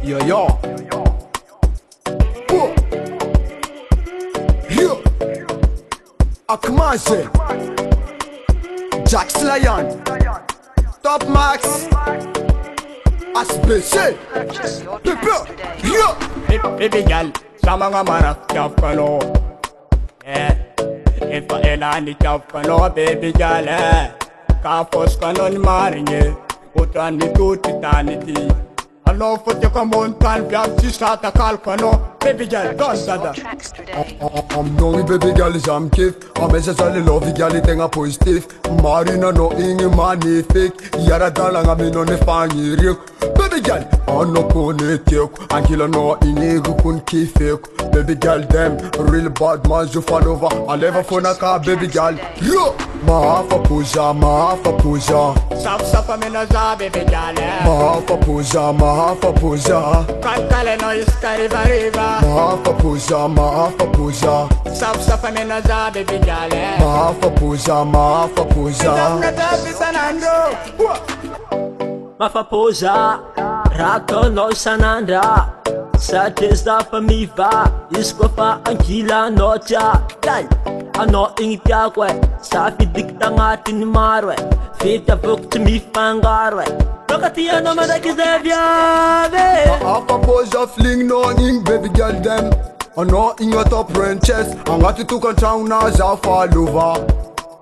Yo yo. Yo. Ack'man say. Jaxx Lion. Top Max. Aspecie. Yo. Baby girl, sama nga marap chop ka no. If I ain't chop ka no, baby girl. Kapos ka no ni marinye. Utan ni tuti taniti. Ano for te kamon tan biam si sata kalkano. Baby girl, don't dada. I'm knowing baby girl is I'm kiff. I'm necessarily love girl it ain't positive. Marina no inge magnifique. Yara dalanga me no ne fanyi rik. Baby girl, I no kone tek. Ankila no inge kun kifek. Baby girl them real bad man you fall over. I never phone a car baby girl. Yo, mahafa-pô, mahafa-pô. Sap me na za baby girl. Mahafa-pô, mahafa-pô. Kankale no iskari variva. Mahafa-pô, mahafa-pô. Sap me na za baby girl. Mahafa-pô, mahafa-pô. Mahafa-pô, rato no sanandra. Sates da famiva, iskofa ankila no cha. Dal, ano ingitiakwe, safi dikta ngatin marwe. Fita buk timi fangarwe. Lokatia no madakizevya be. Mahafa-pô, fling no ing baby girl them. Ano in your top ranches. Angati tu kan chang na za fall over.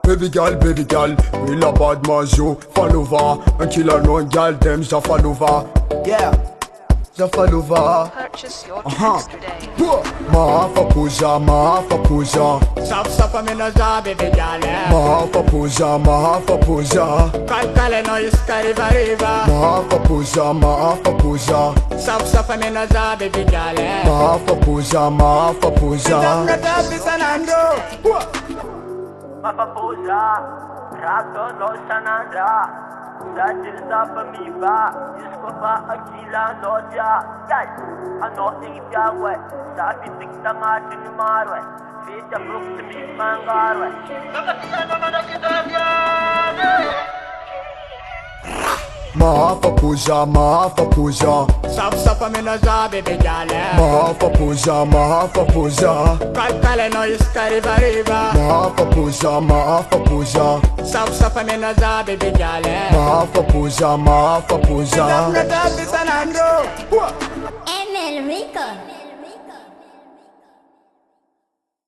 Baby girl, real a bad man you fall over. And killer no girl them za fall over. Yeah. Fall over. Purchase your tracks today. Mahafa-pô, mahafa-pô. Sap me na za baby girl. Mahafa-pô, mahafa-pô. Kankale no iskari variva. Mahafa-pô, mahafa-pô. Sap me na za baby girl. Mahafa-pô, mahafa-pô. Mahafa-pô, rato no sanandra. Sates da famiva, iskofa ankila no cha. Dal, ano ingitiakwe, safi dikta ngatin marwe. Fita buk timi fangarwe. Lokatia no madakizevya be. Mahafa-pô, mahafa-pô. Sap me na za baby girl. Mahafa-pô, mahafa-pô. Kankale no iskari variva. Mahafa-pô, mahafa-pô. Sap me na za baby girl. Mahafa-pô, mahafa-pô. Emil Rico.